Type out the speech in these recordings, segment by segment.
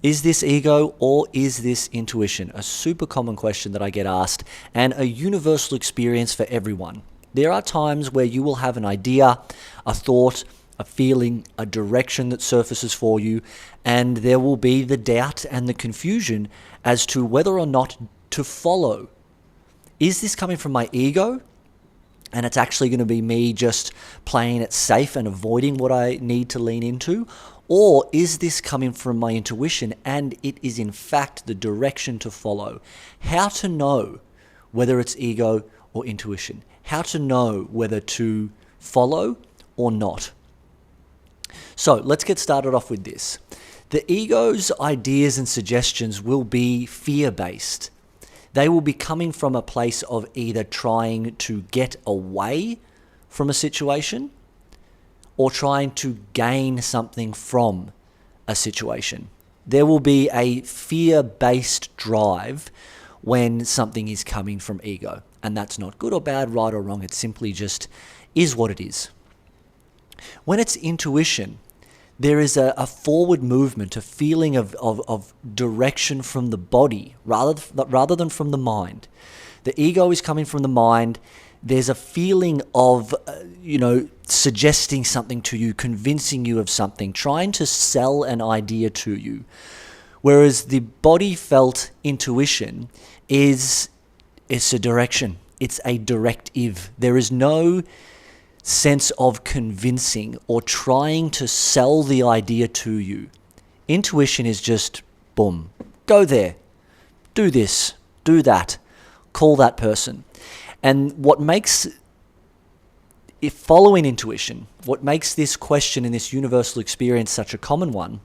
Is this ego or is this intuition? A super common question that I get asked and a universal experience for everyone. There are times where you will have an idea, a thought, a feeling, a direction that surfaces for you, and there will be the doubt and the confusion as to whether or not to follow. Is this coming from my ego? And it's actually going to be me just playing it safe and avoiding what I need to lean into? Or is this coming from my intuition and it is in fact the direction to follow? How to know whether it's ego or intuition? How to know whether to follow or not? So let's get started off with this. The ego's ideas and suggestions will be fear-based. They will be coming from a place of either trying to get away from a situation or trying to gain something from a situation. There will be a fear-based drive when something is coming from ego. And that's not good or bad, right or wrong. It simply just is what it is. When it's intuition, there is a forward movement, a feeling of direction from the body rather than from the mind. The ego is coming from the mind. There's a feeling of, suggesting something to you, convincing you of something, trying to sell an idea to you. Whereas the body felt intuition it's a direction. It's a directive. There is no sense of convincing or trying to sell the idea to you. Intuition is just, boom, go there, do this, do that, call that person. And what makes following intuition, what makes this question and this universal experience such a common one,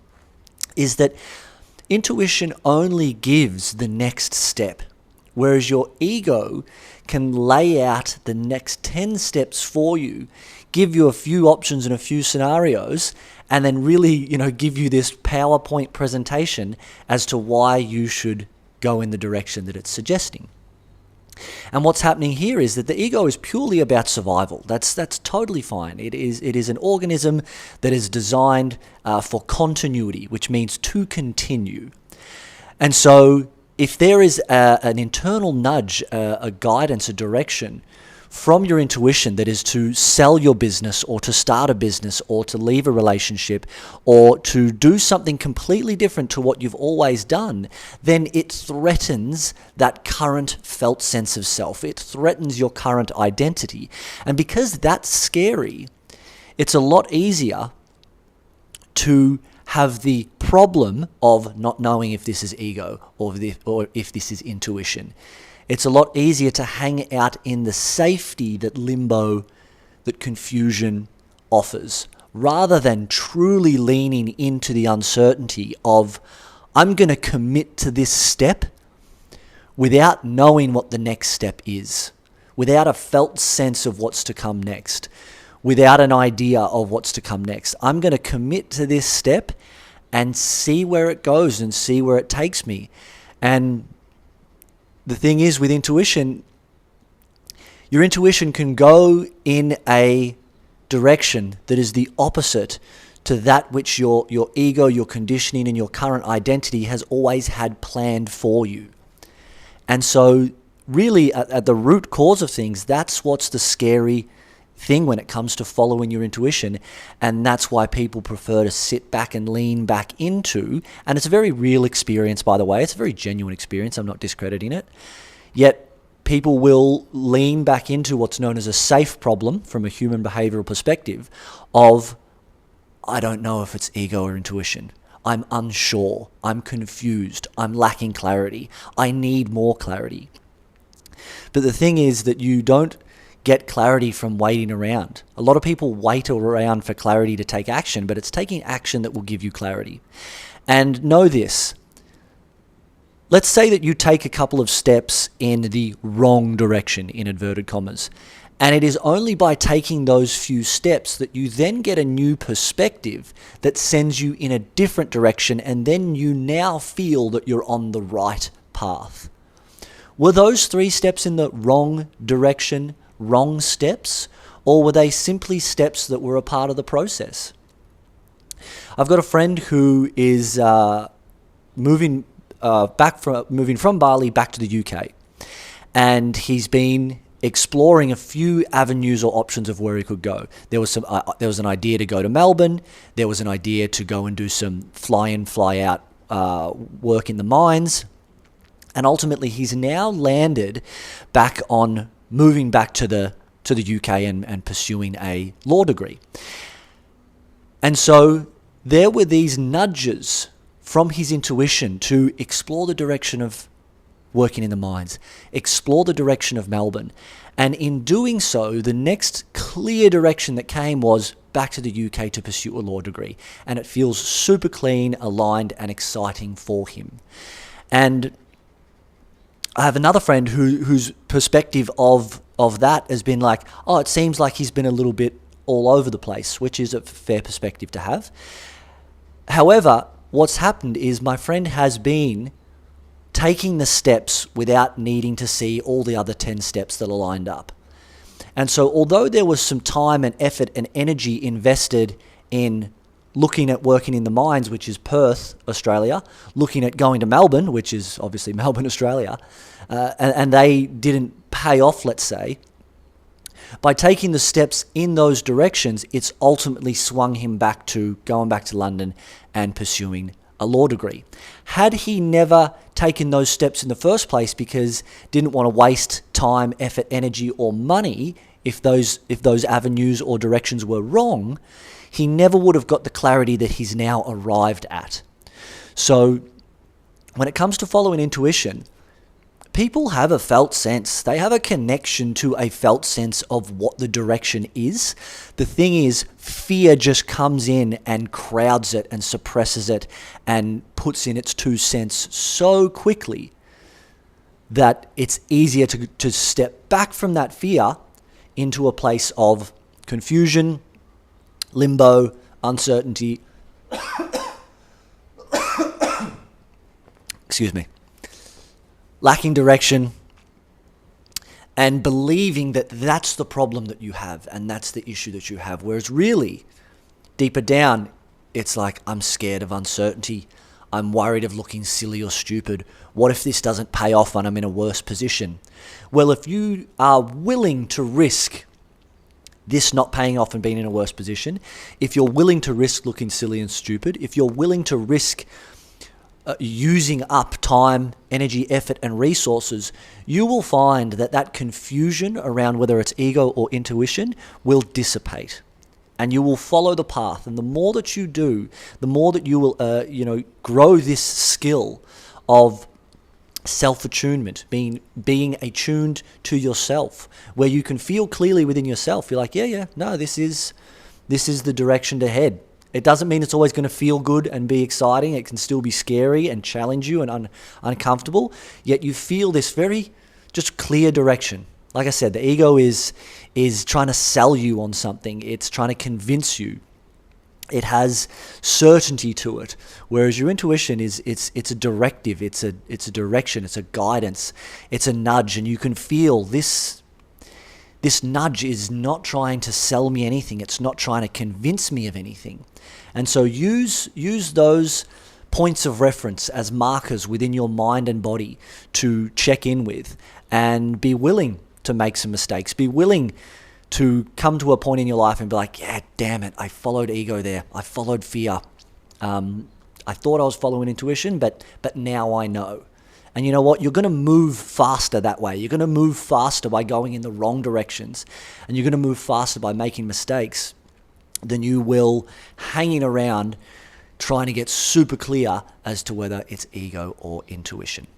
is that intuition only gives the next step, whereas your ego can lay out the next 10 steps for you, give you a few options and a few scenarios, and then really, give you this PowerPoint presentation as to why you should go in the direction that it's suggesting. And what's happening here is that the ego is purely about survival. That's totally fine. It is an organism that is designed for continuity, which means to continue. And so if there is an internal nudge, a guidance, a direction from your intuition that is to sell your business or to start a business or to leave a relationship or to do something completely different to what you've always done, then it threatens that current felt sense of self. It threatens your current identity. And because that's scary, it's a lot easier to have the problem of not knowing if this is ego or if this is intuition. It's a lot easier to hang out in the safety that limbo, that confusion offers, rather than truly leaning into the uncertainty of, I'm going to commit to this step without knowing what the next step is, without a felt sense of what's to come next, without an idea of what's to come next. I'm going to commit to this step and see where it goes and see where it takes me. And the thing is with intuition, your intuition can go in a direction that is the opposite to that which your ego, your conditioning, and your current identity has always had planned for you. And so really at the root cause of things, that's what's the scary thing when it comes to following your intuition. And that's why people prefer to sit back and lean back into, and it's a very real experience, by the way. It's a very genuine experience. I'm not discrediting it. Yet people will lean back into what's known as a safe problem from a human behavioral perspective of, I don't know if it's ego or intuition. I'm unsure. I'm confused. I'm lacking clarity. I need more clarity. But the thing is that you don't get clarity from waiting around. A lot of people wait around for clarity to take action, but it's taking action that will give you clarity. And know this. Let's say that you take a couple of steps in the wrong direction, in inverted commas. And it is only by taking those few steps that you then get a new perspective that sends you in a different direction, and then you now feel that you're on the right path. Were those 3 steps in the wrong direction wrong steps, or were they simply steps that were a part of the process? I've got a friend who is moving moving from Bali back to the UK, and he's been exploring a few avenues or options of where he could go. There was an idea to go to Melbourne. There was an idea to go and do some fly in, fly out work in the mines, and ultimately he's now landed back on moving back to the UK and pursuing a law degree. And so there were these nudges from his intuition to explore the direction of working in the mines, explore the direction of Melbourne. And in doing so, the next clear direction that came was back to the UK to pursue a law degree. And it feels super clean, aligned, and exciting for him. And I have another friend whose perspective of that has been like, oh, it seems like he's been a little bit all over the place, which is a fair perspective to have. However, what's happened is my friend has been taking the steps without needing to see all the other 10 steps that are lined up. And so although there was some time and effort and energy invested in looking at working in the mines, which is Perth, Australia, looking at going to Melbourne, which is obviously Melbourne, Australia, and they didn't pay off, let's say, by taking the steps in those directions, it's ultimately swung him back to going back to London and pursuing a law degree. Had he never taken those steps in the first place because didn't want to waste time, effort, energy, or money, if those avenues or directions were wrong, he never would have got the clarity that he's now arrived at. So when it comes to following intuition, people have a felt sense. They have a connection to a felt sense of what the direction is. The thing is, fear just comes in and crowds it and suppresses it and puts in its 2 cents so quickly that it's easier to step back from that fear into a place of confusion, limbo, uncertainty. Excuse me. Lacking direction, and believing that that's the problem that you have and that's the issue that you have. Whereas really, deeper down, it's like, I'm scared of uncertainty. I'm worried of looking silly or stupid. What if this doesn't pay off and I'm in a worse position? Well, if you are willing to risk this not paying off and being in a worse position, if you're willing to risk looking silly and stupid, if you're willing to risk using up time, energy, effort, and resources, you will find that confusion around whether it's ego or intuition will dissipate, and you will follow the path. And the more that you do, the more that you will, grow this skill of self-attunement, being attuned to yourself, where you can feel clearly within yourself. You're like, no, this is the direction to head. It doesn't mean it's always going to feel good and be exciting. It can still be scary and challenge you and uncomfortable. Yet you feel this very just clear direction. Like I said, the ego is trying to sell you on something. It's trying to convince you. It has certainty to it, whereas your intuition it's a directive. It's a direction. It's a guidance. It's a nudge, and you can feel this. This nudge is not trying to sell me anything. It's not trying to convince me of anything. And so use those points of reference as markers within your mind and body to check in with, and be willing to make some mistakes. Be willing to come to a point in your life and be like, yeah, damn it, I followed ego there. I followed fear. I thought I was following intuition, but now I know. And you know what? You're going to move faster that way. You're going to move faster by going in the wrong directions. And you're going to move faster by making mistakes than you will hanging around trying to get super clear as to whether it's ego or intuition.